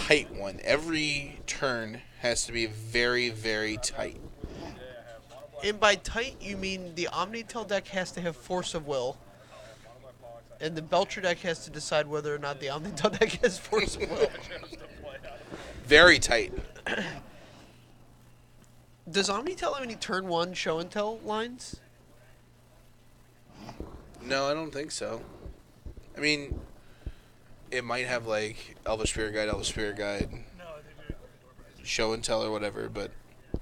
tight one. Every turn has to be very, very tight. And by tight, you mean the Omnitel deck has to have Force of Will, and the Belcher deck has to decide whether or not the Omnitel deck has Force of Will. Very tight. Does Omnitel have any turn 1 show and tell lines? No, I don't think so. I mean, it might have like Elvish Spirit Guide, show and tell or whatever, but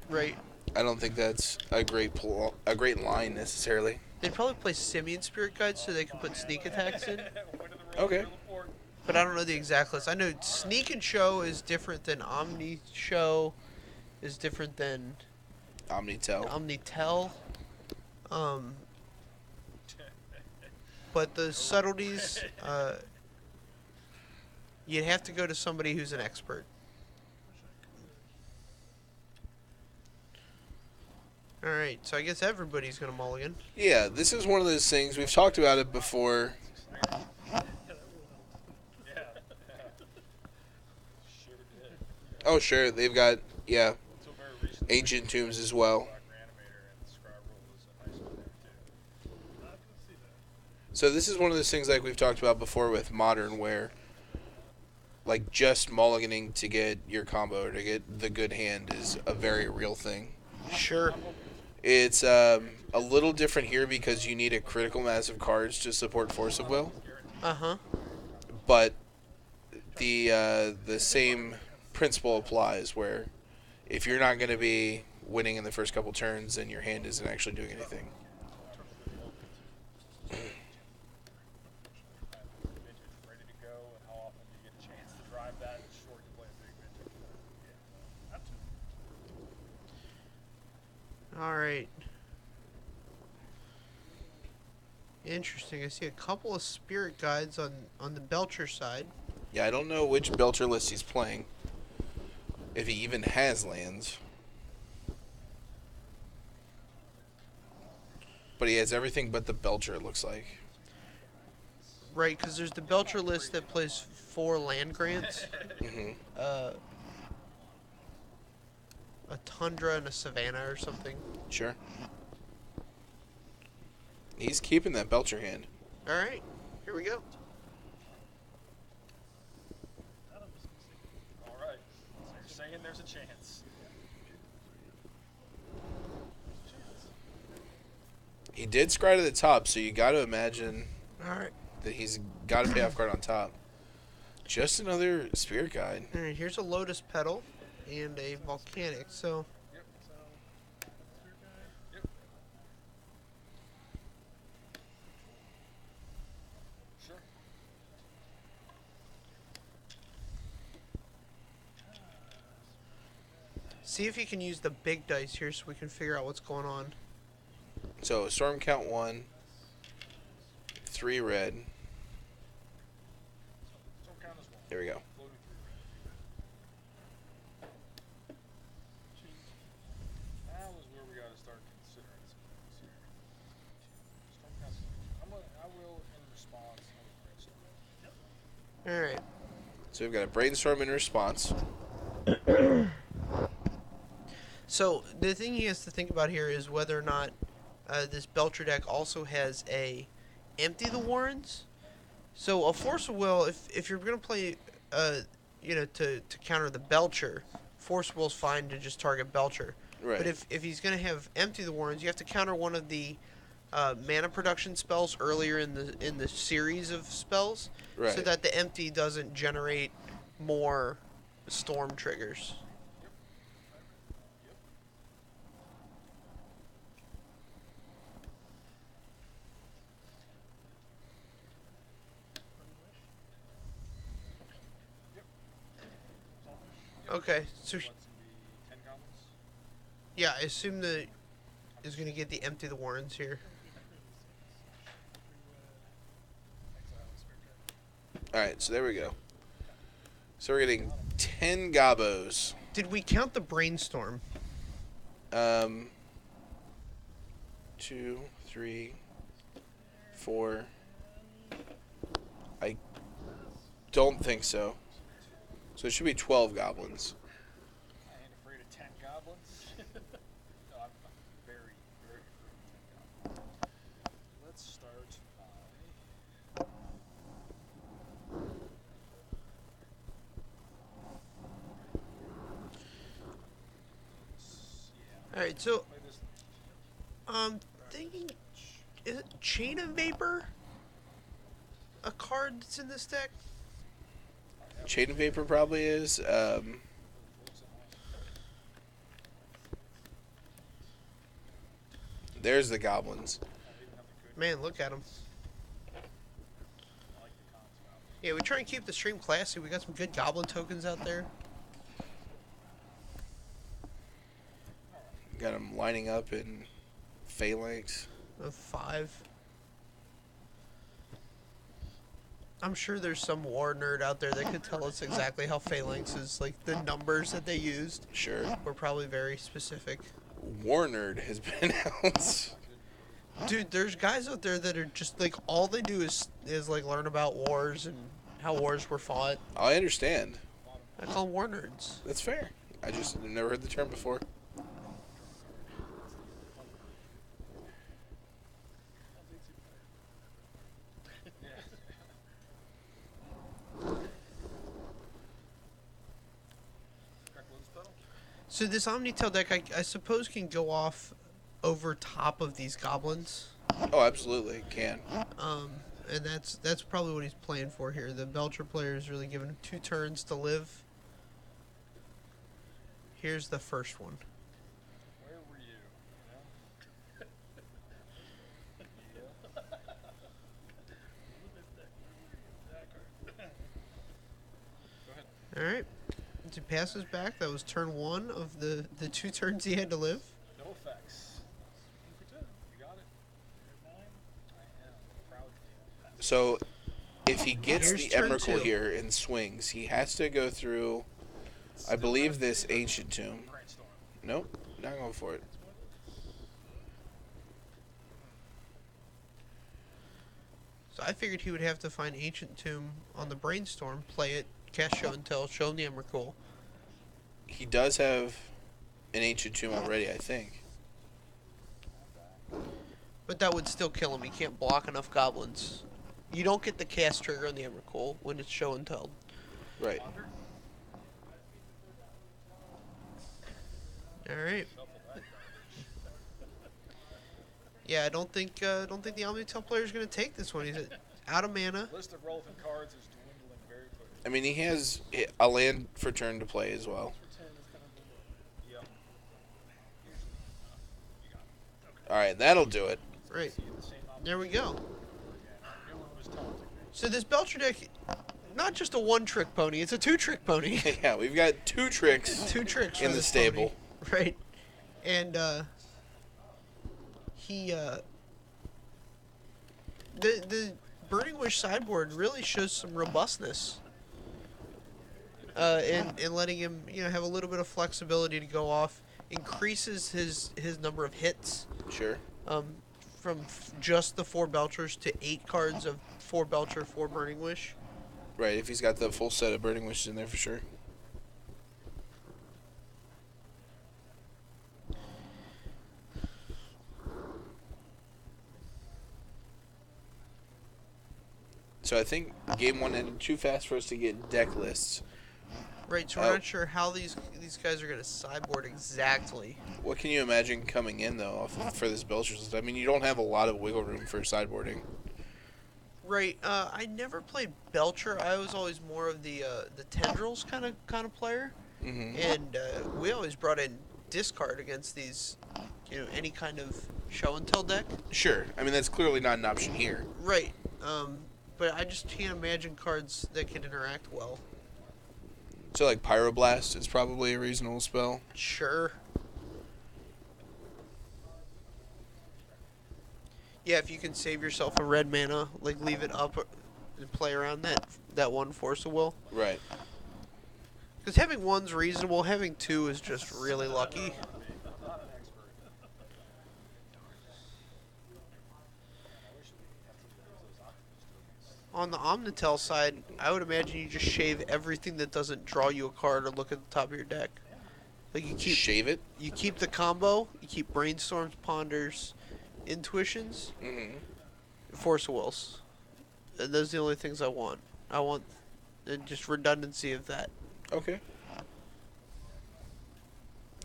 Right. I don't think that's a great line necessarily. They'd probably play Simian Spirit Guide so they could put sneak attacks in. Okay. But I don't know the exact list. I know Sneak and Show is different than Omni Show, is different than Omnitel. Omnitel. Um, but the subtleties, you'd have to go to somebody who's an expert. Alright, so I guess everybody's going to mulligan. Yeah, this is one of those things. We've talked about it before. Oh, sure. They've got, yeah, Ancient Tombs as well. So this is one of those things like we've talked about before with Modern where, like, just mulliganing to get your combo or to get the good hand is a very real thing. Sure. It's a little different here because you need a critical mass of cards to support Force of Will. Uh-huh. But the same principle applies where if you're not going to be winning in the first couple turns, then your hand isn't actually doing anything. Alright. Interesting. I see a couple of spirit guides on the Belcher side. Yeah, I don't know which Belcher list he's playing. If he even has lands. But he has everything but the Belcher, it looks like. Right, because there's the Belcher list that plays 4 land grants. Mm-hmm. A Tundra and a Savannah or something. Sure. He's keeping that Belcher hand. Alright, here we go. Alright, so you're saying there's a chance. He did scry to the top, so you got to imagine Alright. that he's got a payoff card on top. Just another Spirit Guide. Alright, here's a Lotus Petal and a Volcanic, so... See if you can use the big dice here so we can figure out what's going on. So, Storm count 1. 3 red. There we go. That was where we got to start considering some things here. I will, in response, Alright. So we've got a Brainstorm in response. So, the thing he has to think about here is whether or not this Belcher deck also has a Empty the Warrens. So, a Force of Will, if you're going to play, to counter the Belcher, Force of Will's fine to just target Belcher. Right. But if he's going to have Empty the Warrens, you have to counter one of the mana production spells earlier in the series of spells, Right. so that the Empty doesn't generate more Storm triggers. Okay, so yeah, I assume that is going to get the Empty the Warrens here. Alright, so there we go. So we're getting 10 Gabos. Did we count the Brainstorm? 2, 3, 4. I don't think so. So it should be 12 goblins. I ain't afraid of 10 goblins. No, I'm very, very afraid of 10 goblins. Let's start by... Yeah. Alright, so Play this. thinking, is it Chain of Vapor a card that's in this deck? Chain of Vapor probably is. There's the goblins. Man, look at them. Yeah, we try and keep the stream classy. We got some good goblin tokens out there. Got them lining up in phalanx. Of 5. I'm sure there's some war nerd out there that could tell us exactly how phalanx is, like the numbers that they used Sure. were probably very specific. War Nerd has been out. Dude, there's guys out there that are just like all they do is like learn about wars and how wars were fought. I understand. I call them war nerds. That's fair. I just have never heard the term before. So this Omnitel deck, I suppose, can go off over top of these goblins. Oh, absolutely. Can. And that's probably what he's playing for here. The Belcher player is really giving him 2 turns to live. Here's the first one. Where were you? All right. As he passes back, that was turn 1 of the 2 turns he had to live. No effects. 2 for 2. You got it. You're 9. I am proud of you. So, if he gets Here's the turn Emrakul 2. here and swings, he has to go through, I believe, this Ancient Tomb. Brainstorm. Nope, not going for it. So I figured he would have to find Ancient Tomb on the Brainstorm, play it, cast Show and Tell, show him the Emrakul. He does have an Ancient Tomb already, I think. But that would still kill him. He can't block enough goblins. You don't get the cast trigger on the Emrakul when it's Show and Tell. Right. All right. Yeah, I don't think the Omnitel player is going to take this one. He's out of mana. List of relevant cards is dwindling very quickly. I mean, he has a land for turn to play as well. Yep. Alright, that'll do it. Right. There we go. New one was taunting me. So this Belcher deck, not just a 1-trick pony, it's a 2-trick pony. Yeah, we've got 2 tricks 2 tricks in for the this stable. pony. Right. And the Burning Wish sideboard really shows some robustness. In letting him, have a little bit of flexibility to go off, increases his number of hits. Sure. From just the 4 Belchers to 8 cards of 4 Belcher, 4 Burning Wish. Right, if he's got the full set of Burning Wishes in there for sure. So I think game 1 ended too fast for us to get deck lists. Right, so we're not sure how these guys are going to sideboard exactly. What can you imagine coming in, though, for this Belcher's list? I mean, you don't have a lot of wiggle room for sideboarding. Right, I never played Belcher. I was always more of the Tendrils kind of player. Mm-hmm. And we always brought in discard against these, any kind of show and tell deck. Sure. I mean, that's clearly not an option here. Right, but I just can't imagine cards that can interact well. So, like, Pyroblast is probably a reasonable spell. Sure. Yeah, if you can save yourself a red mana, like leave it up and play around that 1 Force of Will. Right. Because having 1's reasonable, having 2 is just really lucky. On the Omnitel side, I would imagine you just shave everything that doesn't draw you a card or look at the top of your deck. Like Shave it. you keep the combo, you keep brainstorms, ponders, intuitions, Mm-hmm. force of wills. And those are the only things I want. I want just redundancy of that. Okay.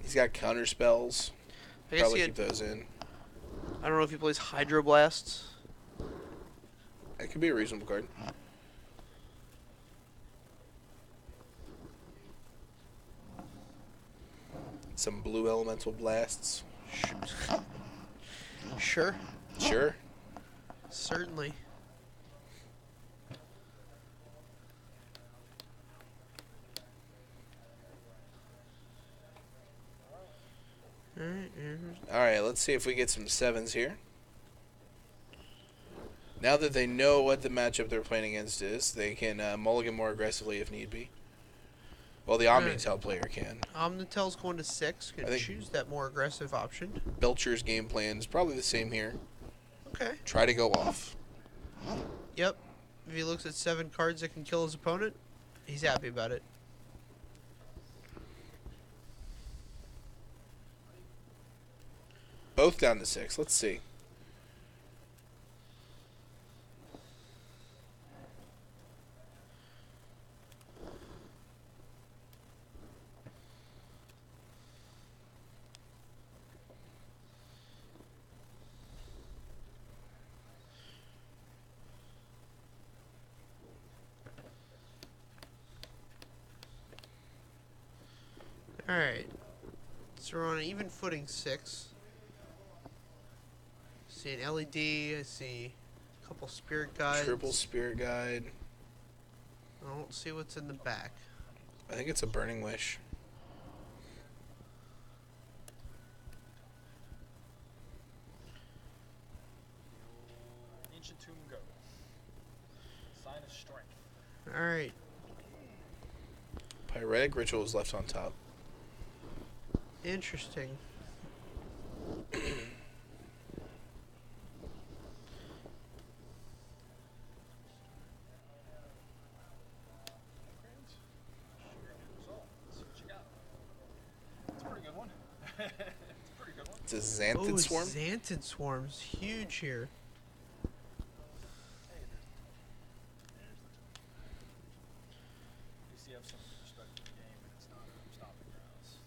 He's got counter spells. I guess Probably keep those in. I don't know if he plays Hydroblasts. That could be a reasonable card. Some blue elemental blasts. Sure. Sure. Certainly. Alright, let's see if we get some 7s here. Now that they know what the matchup they're playing against is, they can mulligan more aggressively if need be. Well, the Omnitel player can. Omnitel's going to 6. Can choose that more aggressive option. Belcher's game plan is probably the same here. Okay. Try to go off. Yep. If he looks at 7 cards that can kill his opponent, he's happy about it. Both down to 6. Let's see. Alright. So we're on an even footing 6. See an LED. I see a couple spirit guides. Triple spirit guide. I don't see what's in the back. I think it's a burning wish. Ancient Tomb Go. Sign of Strength. Alright. Pyretic ritual is left on top. Interesting. It's a Xanthan Swarm? Xanthan Swarm's huge here. You have some respect for the game, and it's not stopping grounds.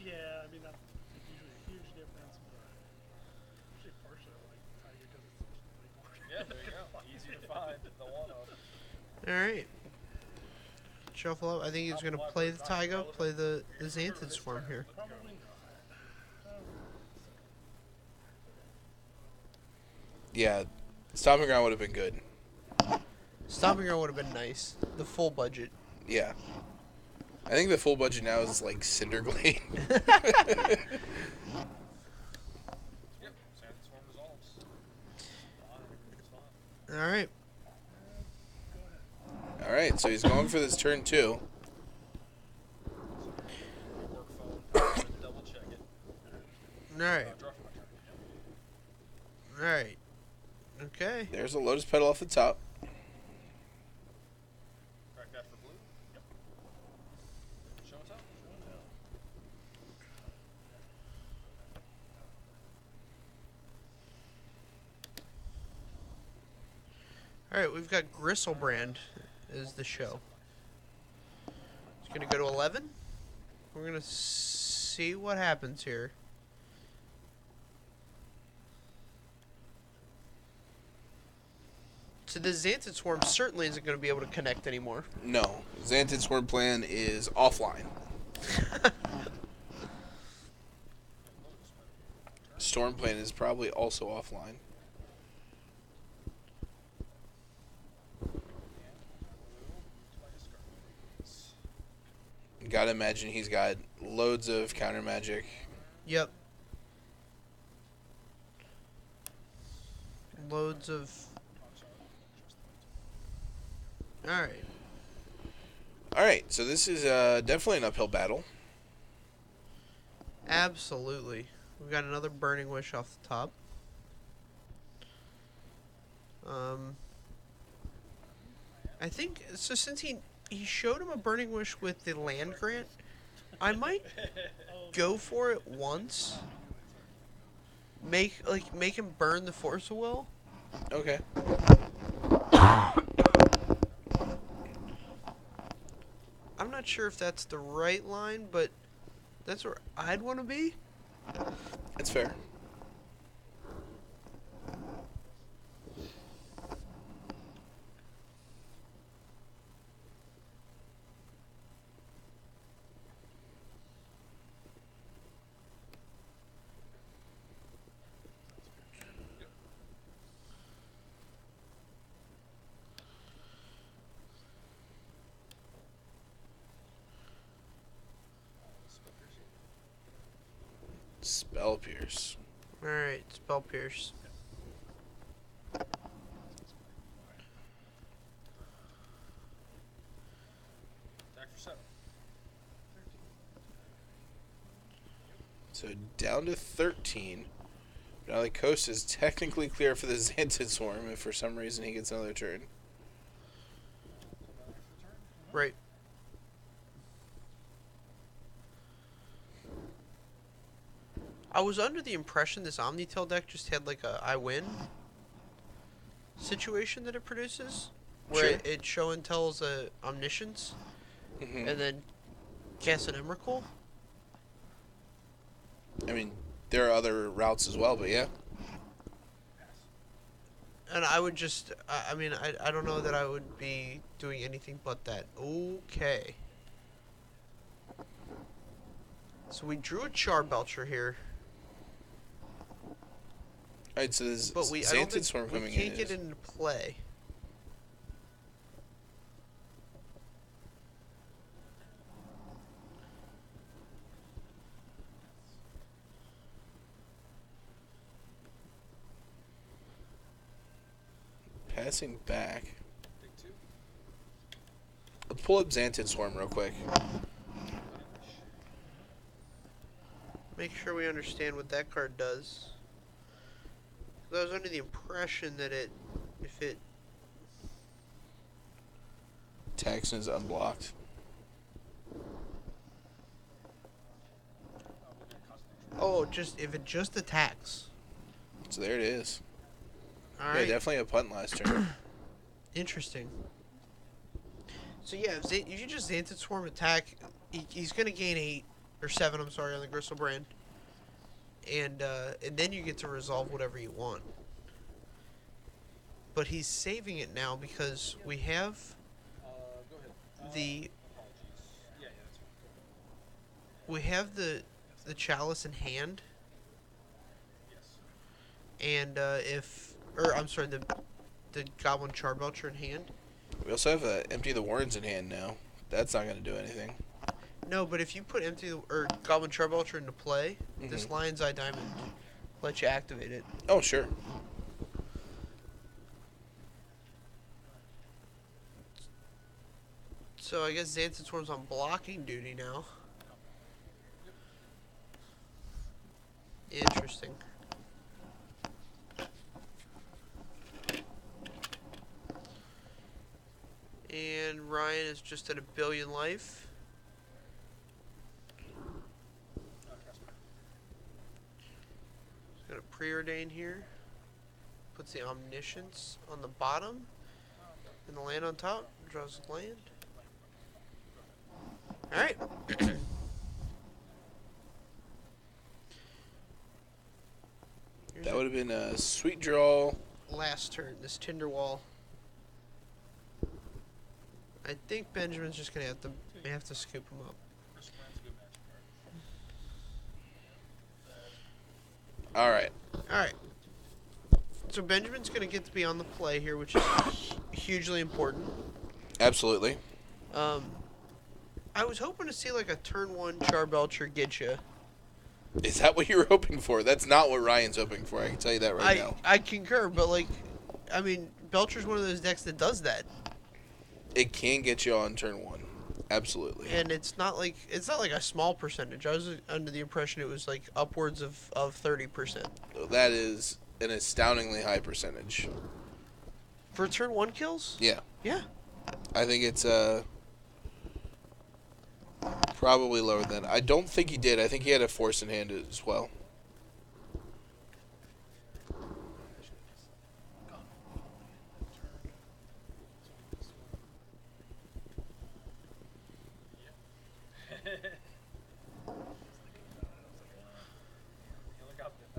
Yeah, I mean, that's usually a huge difference, but usually partially I like Tiger because it's like more. Yeah, there you go. Easy to find the one-off. Alright. Shuffle up. I think he's going to play the Taiga, play the Xanthan Swarm here. Probably not. Yeah, Stomping Ground would have been good. Stomping Ground would have been nice. The full budget. Yeah. I think the full budget now is like Cinderglade. Yep, Sand Swarm resolves. Alright. Alright, so he's going for this turn 2. Work phone, double check it. Alright. Draw for my turn. Alright. Okay. There's a Lotus Petal off the top. Crack that for blue. Yep. Show and tell. Alright, we've got Gristlebrand as the show. It's going to go to 11. We're going to see what happens here. So the Xanthan Swarm certainly isn't going to be able to connect anymore. No. Xanthan Swarm plan is offline. Storm plan is probably also offline. Gotta imagine he's got loads of counter magic. Yep. Loads of... Alright. Alright, so this is definitely an uphill battle. Absolutely. We've got another Burning Wish off the top. I think so. Since he showed him a Burning Wish with the land grant, I might go for it once. Make him burn the Force of Will. Okay. I'm not sure if that's the right line, but that's where I'd want to be. That's fair. Spell Pierce. Alright, Spell Pierce. Attack for 7. So down to 13. Now the coast is technically clear for the Xantid Swarm if for some reason he gets another turn. Right. I was under the impression this Omnitel deck just had like a I win situation that it produces, where Sure. it show and tells Omniscience, Mm-hmm. and then cast an Emrakul. I mean, there are other routes as well, but yeah. And I would just, I mean, I don't know that I would be doing anything but that. Okay. So we drew a Char Belcher here, Alright, so this but I don't Xantid think Swarm we coming can't in get is into play. passing back. Take 2. Let's pull up Xantid Swarm real quick. Make sure we understand what that card does. 'Cause I was under the impression that if it, Taxon is unblocked. if it just attacks. So there it is. All Yeah, right. definitely a punt last turn. Interesting. So yeah, if you just Xantid Swarm attack, he's gonna gain 8 or 7. I'm sorry, on the Gristle Brand, and then you get to resolve whatever you want. But he's saving it now because we have Go ahead. the Apologies. Yeah, that's fine. Go ahead. we have the chalice in hand, Yes. and the Goblin Charbelcher in hand. We also have Empty the Warrens in hand now. That's not going to do anything. No, but if you put Goblin Charbelcher into play, this Mhm. Lion's Eye Diamond lets you activate it. Oh, sure. So I guess Xantid Swarm's on blocking duty now. Interesting. And Ryan is just at 1 billion life. He's got a preordain here. Puts the Omniscience on the bottom. And the land on top. Draws the land. Alright. That would have been a sweet draw. Last turn, this Tinderwall. I think Benjamin's just gonna have to scoop him up. Chris Brand's a good magic card. All right. Alright. So Benjamin's gonna get to be on the play here, which is hugely important. Absolutely. I was hoping to see like a turn 1 Charbelcher get you. Is that what you were hoping for? That's not what Ryan's hoping for. I can tell you that right now. I concur, but like, I mean, Belcher's one of those decks that does that, It can get you on turn 1. Absolutely. and it's not like a small percentage. I was under the impression it was like upwards of 30% That is an astoundingly high percentage. for turn 1 kills. Yeah. Yeah. I think it's probably lower than. I don't think he did. I think he had a force in hand as well.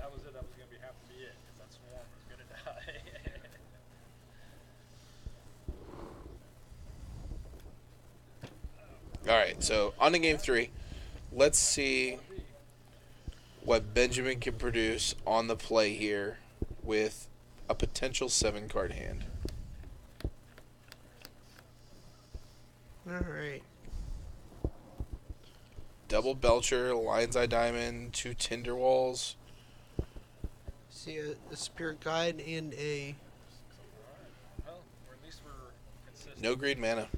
That was it. That was going to have to be it, because that swarm was going to die. All right, so on to game 3. Let's see what Benjamin can produce on the play here with a potential 7-card hand. Alright. Double Belcher, Lion's Eye Diamond, 2 Tinder Walls. See a Spirit Guide and a... Well, or at least we're consistent. No green mana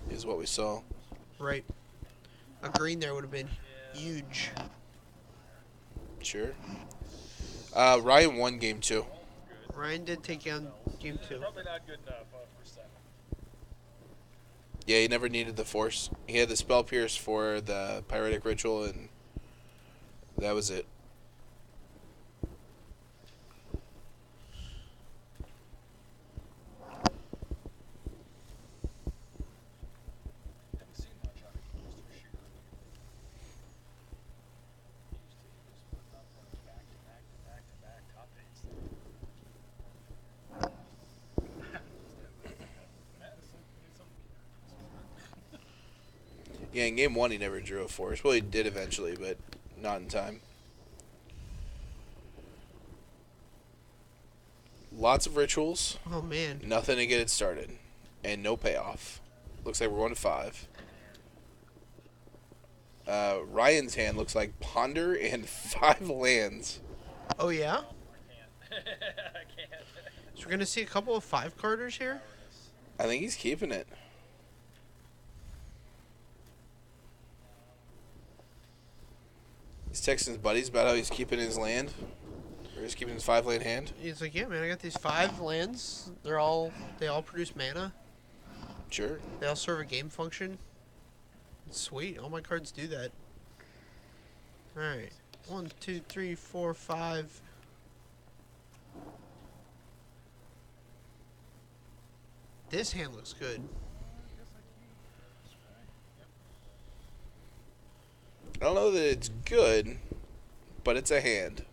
is what we saw. Right. A green there would have been huge. Sure. Ryan won game 2. Ryan did take down game 2. Probably not good enough for 7. Yeah, he never needed the force. He had the Spell Pierce for the Pyretic Ritual, and that was it. Haven't seen much out of Mr. Shooter. He used to just put up back to back to back to back top 8s. Yeah, in game 1 he never drew a force. Well, he did eventually, but not in time. Lots of rituals. Oh, man. Nothing to get it started. And no payoff. Looks like we're going to 5. Ryan's hand looks like Ponder and 5 lands. Oh, yeah? I can't. I can't. So we're going to see a couple of 5-carders here? I think he's keeping it. He's texting his buddies about how he's keeping his land. Or he's keeping his 5-land hand. He's like, yeah, man, I got these 5 lands. They all produce mana. Sure. They all serve a game function. Sweet, all my cards do that. Alright. 1, 2, 3, 4, 5. This hand looks good. I don't know that it's good, but it's a hand.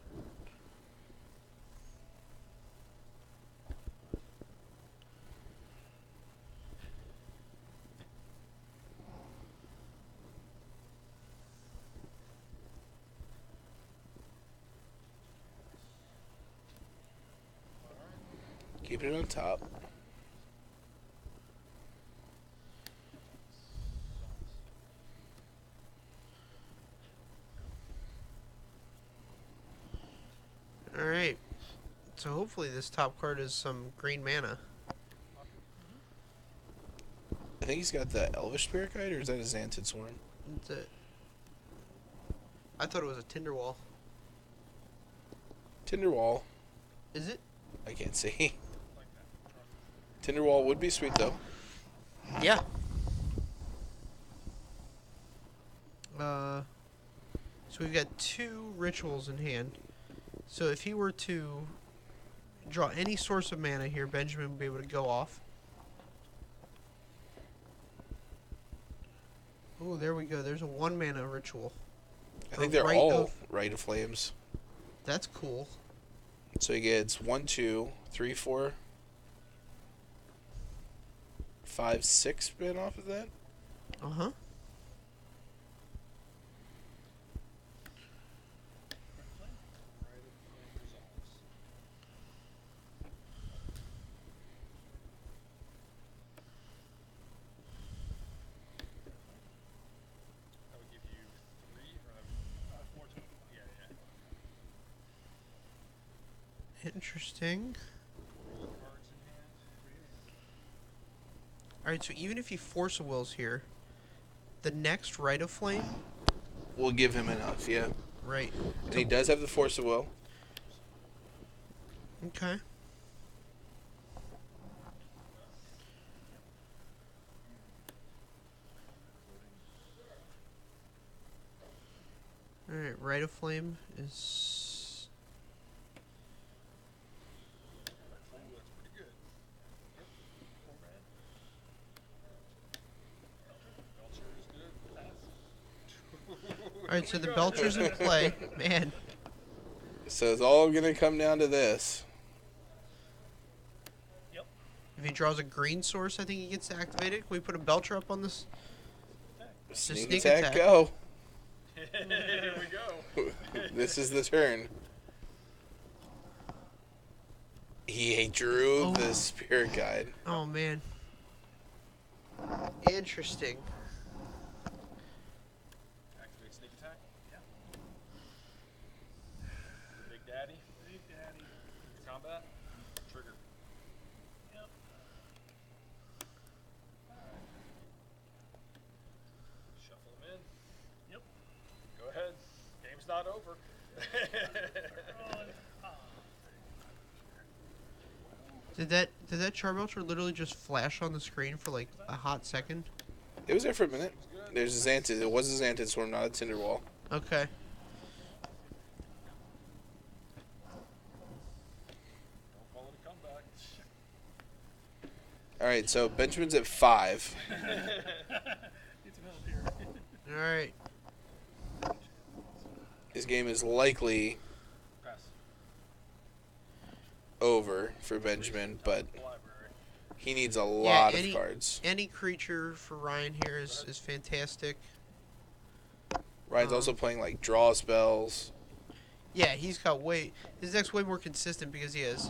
Keep it on top. Alright. So hopefully this top card is some green mana. I think he's got the Elvish Spirit Guide, or is that a Xantid Swarm? That's it. I thought it was a Tinderwall. Tinderwall. Is it? I can't see. Tinderwall would be sweet, though. Yeah. So we've got 2 rituals in hand. So if he were to draw any source of mana here, Benjamin would be able to go off. Oh, there we go. There's a 1 mana ritual. I think Or they're Rite all of- Rite of Flames. That's cool. So he gets 1, 2, 3, 4, 5, 6 spin off of that. Uh-huh. That would give you 3 or 4 total. Yeah, yeah. Interesting. 3 cards in hand. Alright, so even if he Force of Wills here, the next Rite of Flame... We'll give him enough, yeah. Right. And he does have the Force of Will. Okay. Rite of Flame is... Ooh, that's pretty good. Yep. 4 red. Belcher is good. Pass. Alright, so the Belcher's in play. Man. So it's all going to come down to this. Yep. If he draws a green source, I think he gets activated. Can we put a Belcher up on this? Sneak sneak attack, attack. go. Here we go. This is the turn. He drew the spirit guide. Oh, man. Interesting. Activate sneak attack. Yeah. Big Daddy. Big Daddy. Combat. Trigger. Yep. Shuffle them in. Yep. Go ahead. Game's not over. On. Ah. Did that Charbelcher literally just flash on the screen for like a hot second? It was there for a minute. There's a Xantid. It was a Xantid Swarm, not a Tinderwall. Okay. Don't call it a comeback. Alright, so Benjamin's at 5. Need some help here. Alright. His game is likely Pass. over for Benjamin, but Library. he needs a lot any- of cards. Any creature for Ryan here is fantastic. Ryan's also playing like draw spells. Yeah, he's got his deck's way more consistent because he has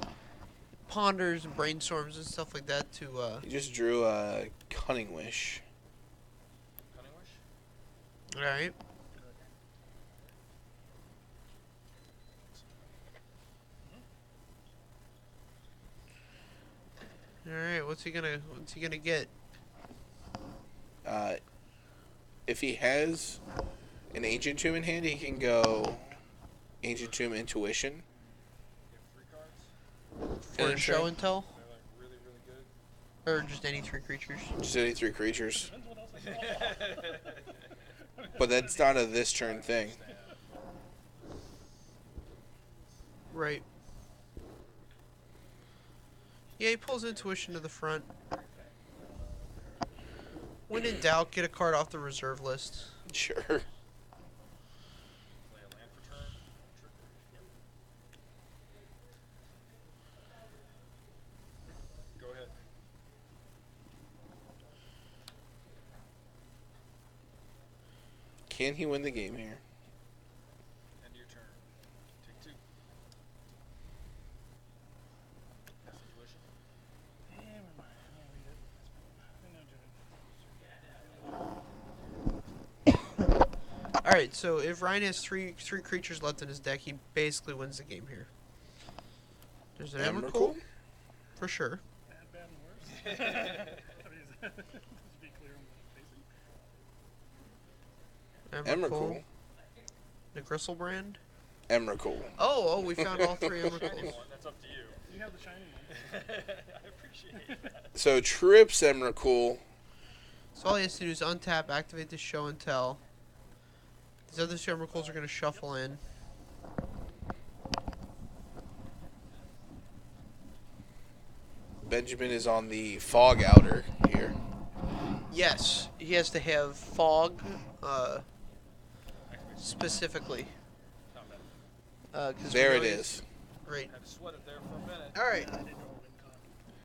ponders and brainstorms and stuff like that to He just drew a Cunning Wish. Cunning Wish. alright. Alright, what's he gonna get? If he has an Ancient Tomb in hand, he can go Ancient Tomb Intuition. You have 3 cards. For a And show and tell? They're like really, really good. Or just any 3 creatures? Just any 3 creatures. Depends what else I saw. But that's not a this turn thing. Right. Yeah, he pulls Intuition to the front. When in doubt, get a card off the reserve list. Sure. Play a land for turn. Trigger. Go ahead. Can he win the game here? End of your turn. Take 2. Pass intuition. Never mind. I can't read it. Alright, so if Ryan has three creatures left in his deck, he basically wins the game here. There's an Emrakul, for sure. Bad and worse. I mean, just be clear on what I'm facing. Emrakul. The Gristlebrand. Emrakul. Oh, we found all 3 Emrakuls. That's up to you. You have the shiny one. I appreciate that. So trips Emrakul. So all he has to do is untap, activate the show and tell. These other 2 Emrakuls are going to shuffle in. Benjamin is on the Fog Outer here. Yes, he has to have fog, specifically. Combat. 'Cause There we it know he's- is. Right. Had to sweat it there for a minute. All right. I didn't know it